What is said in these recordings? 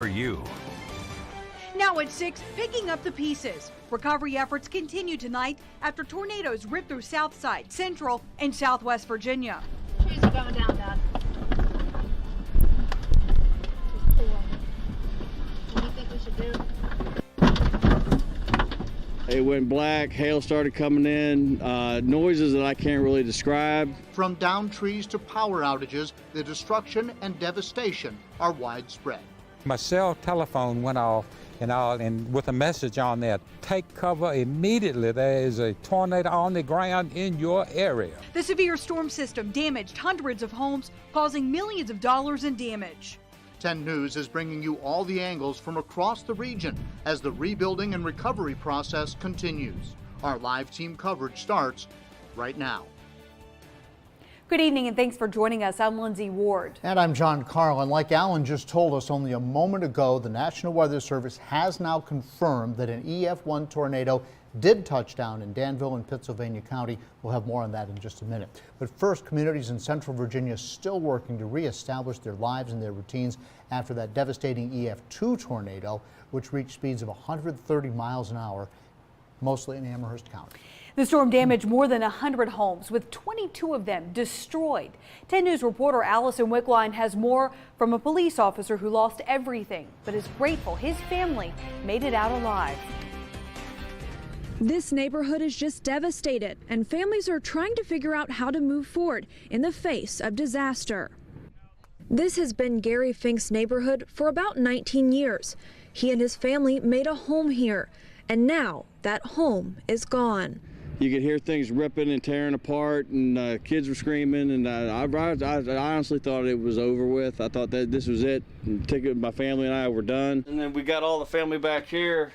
you. Now at 6, picking up the pieces. Recovery efforts continue tonight after tornadoes ripped through Southside, Central, and Southwest Virginia. Trees are going down, Dad. What do you think we should do? It went black, hail started coming in, noises that I can't really describe. From downed trees to power outages, the destruction and devastation are widespread. My cell telephone went off and with a message on there, take cover immediately. There is a tornado on the ground in your area. The severe storm system damaged hundreds of homes, causing millions of dollars in damage. 10 News is bringing you all the angles from across the region as the rebuilding and recovery process continues. Our live team coverage starts right now. Good evening and thanks for joining us. I'm Lindsay Ward. And I'm John Carlin. Like Alan just told us only a moment ago, the National Weather Service has now confirmed that an EF1 tornado did touch down in Danville and Pittsylvania County. We'll have more on that in just a minute. But first, communities in central Virginia still working to reestablish their lives and their routines after that devastating EF2 tornado, which reached speeds of 130 miles an hour, mostly in Amherst County. The storm damaged more than 100 homes, with 22 of them destroyed. 10 News reporter Allison Wickline has more from a police officer who lost everything, but is grateful his family made it out alive. This neighborhood is just devastated, and families are trying to figure out how to move forward in the face of disaster. This has been Gary Fink's neighborhood for about 19 years. He and his family made a home here, and now that home is gone. You could hear things ripping and tearing apart, and kids were screaming, and I honestly thought it was over with. I thought that this was it. My family and I were done. And then we got all the family back here.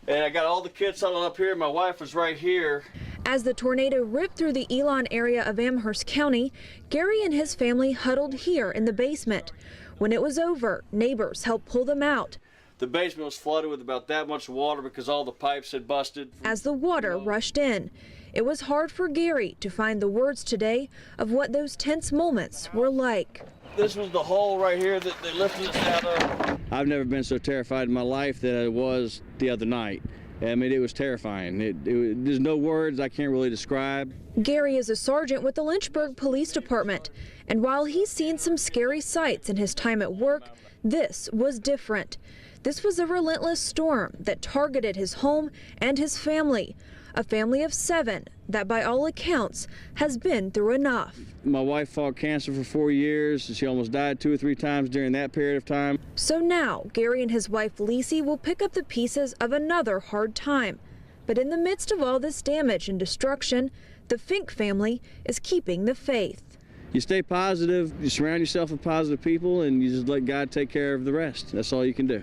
And I got all the kids huddled up here. My wife was right here. As the tornado ripped through the Elon area of Amherst County, Gary and his family huddled here in the basement. When it was over, neighbors helped pull them out. The basement was flooded with about that much water because all the pipes had busted. As the water rushed in, it was hard for Gary to find the words today of what those tense moments were like. This was the hole right here that they lifted us out of. I've never been so terrified in my life that I was the other night. I mean, it was terrifying. There's no words I can't really describe. Gary is a sergeant with the Lynchburg Police Department, and while he's seen some scary sights in his time at work, this was different. This was a relentless storm that targeted his home and his family, a family of 7 that by all accounts has been through enough. My wife fought cancer for 4 years. She almost died 2 or 3 times during that period of time. So now Gary and his wife Lisi will pick up the pieces of another hard time. But in the midst of all this damage and destruction, the Fink family is keeping the faith. You stay positive, you surround yourself with positive people, and you just let God take care of the rest. That's all you can do.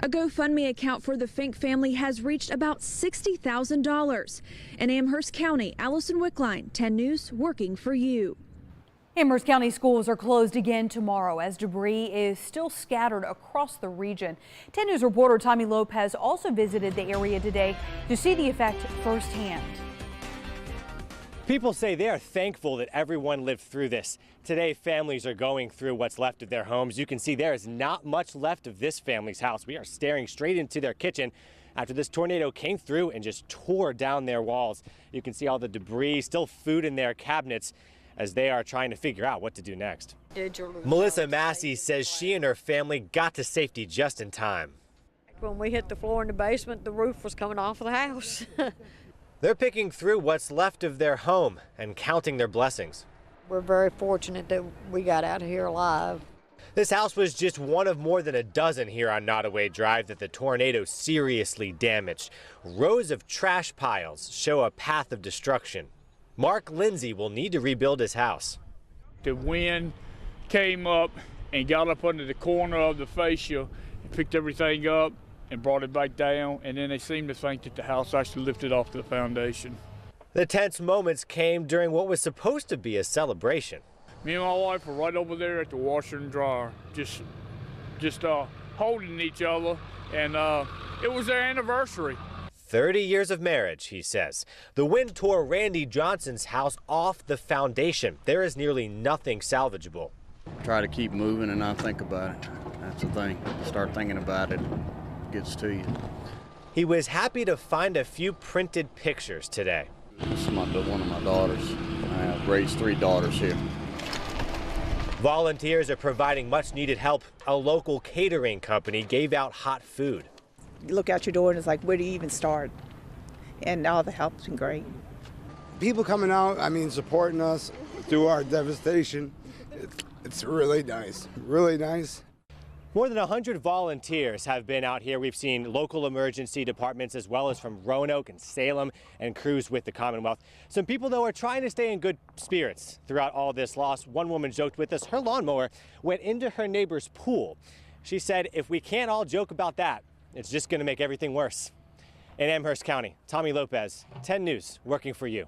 A GoFundMe account for the Fink family has reached about $60,000. In Amherst County, Allison Wickline, 10 News, working for you. Amherst County schools are closed again tomorrow as debris is still scattered across the region. 10 News reporter Tommy Lopez also visited the area today to see the effect firsthand. People say they are thankful that everyone lived through this. Today, families are going through what's left of their homes. You can see there is not much left of this family's house. We are staring straight into their kitchen after this tornado came through and just tore down their walls. You can see all the debris, still food in their cabinets as they are trying to figure out what to do next. Melissa Massey says she and her family got to safety just in time. When we hit the floor in the basement, the roof was coming off of the house. They're picking through what's left of their home and counting their blessings. We're very fortunate that we got out of here alive. This house was just one of more than a dozen here on Nottoway Drive that the tornado seriously damaged. Rows of trash piles show a path of destruction. Mark Lindsay will need to rebuild his house. The wind came up and got up under the corner of the fascia and picked everything up and brought it back down, and then they seemed to think that the house actually lifted off the foundation. The tense moments came during what was supposed to be a celebration. Me and my wife were right over there at the washer and dryer, just holding each other, and it was their anniversary. 30 years of marriage, he says. The wind tore Randy Johnson's house off the foundation. There is nearly nothing salvageable. Try to keep moving and not think about it. That's the thing. Start thinking about it, it gets to you. He was happy to find a few printed pictures today. This is one of my daughters. I have raised 3 daughters here. Volunteers are providing much needed help. A local catering company gave out hot food. You look out your door and it's like, where do you even start? And all the help's been great. People coming out, supporting us through our devastation. It's really nice, really nice. More than 100 volunteers have been out here. We've seen local emergency departments as well as from Roanoke and Salem and crews with the Commonwealth. Some people, though, are trying to stay in good spirits throughout all this loss. One woman joked with us her lawnmower went into her neighbor's pool. She said, if we can't all joke about that, it's just going to make everything worse. In Amherst County, Tommy Lopez, 10 News, working for you.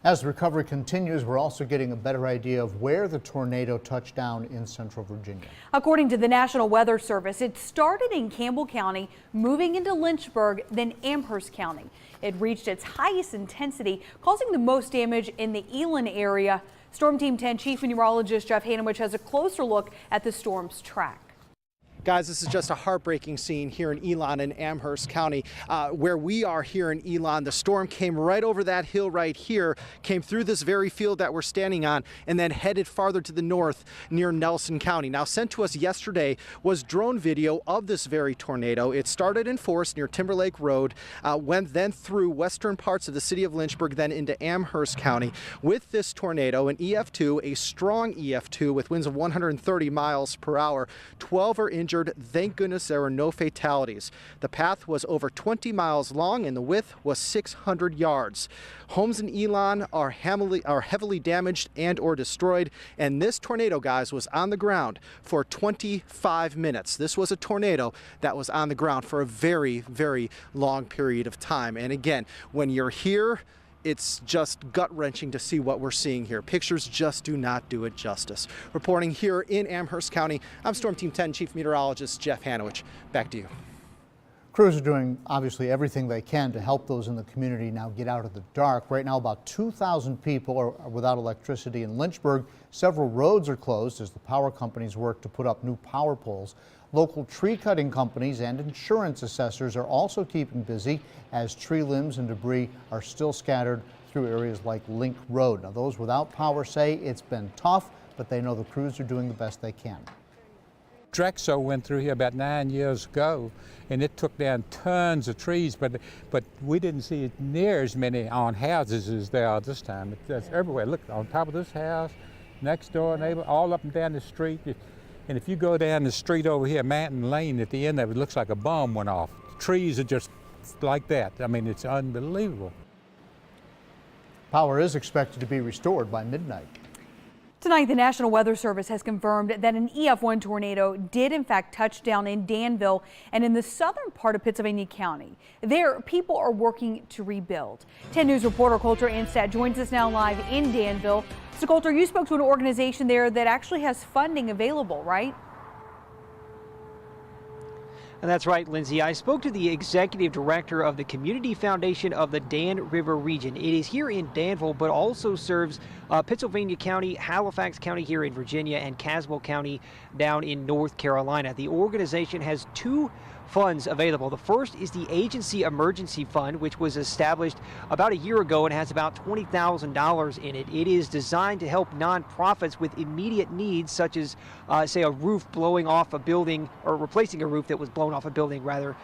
As the recovery continues, we're also getting a better idea of where the tornado touched down in central Virginia. According to the National Weather Service, it started in Campbell County, moving into Lynchburg, then Amherst County. It reached its highest intensity, causing the most damage in the Elon area. Storm Team 10 Chief Meteorologist Jeff Hanowich has a closer look at the storm's track. Guys, this is just a heartbreaking scene here in Elon and Amherst County. Where we are here in Elon, the storm came right over that hill right here, came through this very field that we're standing on, and then headed farther to the north near Nelson County. Now, sent to us yesterday was drone video of this very tornado. It started in Forest near Timberlake Road, went then through western parts of the city of Lynchburg, then into Amherst County. With this tornado, an EF2, a strong EF2 with winds of 130 miles per hour, 12 are injured. Thank goodness there were no fatalities. The path was over 20 miles long and the width was 600 yards. Homes in Elon are heavily damaged and or destroyed, and this tornado, guys, was on the ground for 25 minutes. This was a tornado that was on the ground for a very, very long period of time. And again, when you're here, it's just gut-wrenching to see what we're seeing here. Pictures just do not do it justice. Reporting here in Amherst County, I'm Storm Team 10 Chief Meteorologist Jeff Hanowich. Back to you. Crews are doing obviously everything they can to help those in the community now get out of the dark. Right now, about 2,000 people are without electricity in Lynchburg. Several roads are closed as the power companies work to put up new power poles. Local tree cutting companies and insurance assessors are also keeping busy as tree limbs and debris are still scattered through areas like Link Road. Now, those without power say it's been tough, but they know the crews are doing the best they can. Drexel went through here about 9 years ago, and it took down tons of trees, but we didn't see near as many on houses as there are this time. It's everywhere. Look, on top of this house, next door neighbor, all up and down the street. And if you go down the street over here, Manton Lane, at the end of it, looks like a bomb went off. The trees are just like that. I mean, it's unbelievable. Power is expected to be restored by midnight. Tonight, the National Weather Service has confirmed that an EF1 tornado did in fact touch down in Danville and in the southern part of Pittsylvania County. There, people are working to rebuild. 10 News reporter Coulter Anstad joins us now live in Danville. So Coulter, you spoke to an organization there that actually has funding available, right? And that's right, Lindsay. I spoke to the executive director of the Community Foundation of the Dan River region. It is here in Danville, but also serves Pittsylvania County, Halifax County here in Virginia, and Caswell County down in North Carolina. The organization has two funds available. The first is the Agency Emergency Fund, which was established about a year ago and has about $20,000 in it. It is designed to help nonprofits with immediate needs, such as, say, a roof blowing off a building, or replacing a roof that was blown off a building, rather,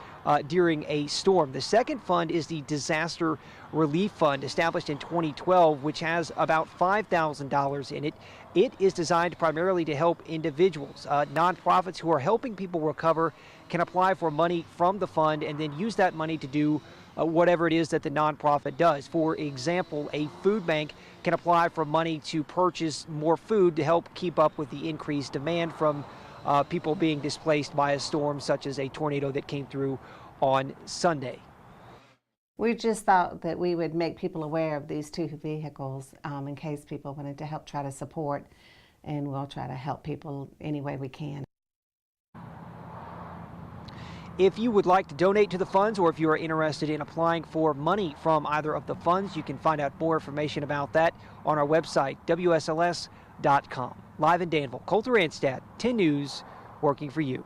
during a storm. The second fund is the Disaster Relief Fund, established in 2012, which has about $5,000 in it. It is designed primarily to help individuals. Nonprofits who are helping people recover can apply for money from the fund and then use that money to do whatever it is that the nonprofit does. For example, a food bank can apply for money to purchase more food to help keep up with the increased demand from people being displaced by a storm such as a tornado that came through on Sunday. We just thought that we would make people aware of these two vehicles in case people wanted to help try to support, and we'll try to help people any way we can. If you would like to donate to the funds, or if you are interested in applying for money from either of the funds, you can find out more information about that on our website, WSLS.com. Live in Danville, Coulter Anstad, 10 News, working for you.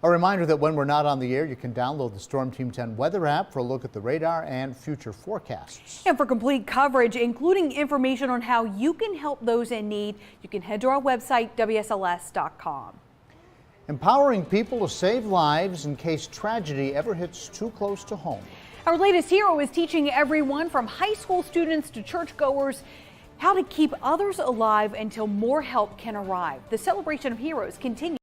A reminder that when we're not on the air, you can download the Storm Team 10 weather app for a look at the radar and future forecasts. And for complete coverage, including information on how you can help those in need, you can head to our website, WSLS.com. Empowering people to save lives in case tragedy ever hits too close to home. Our latest hero is teaching everyone from high school students to churchgoers how to keep others alive until more help can arrive. The celebration of heroes continues.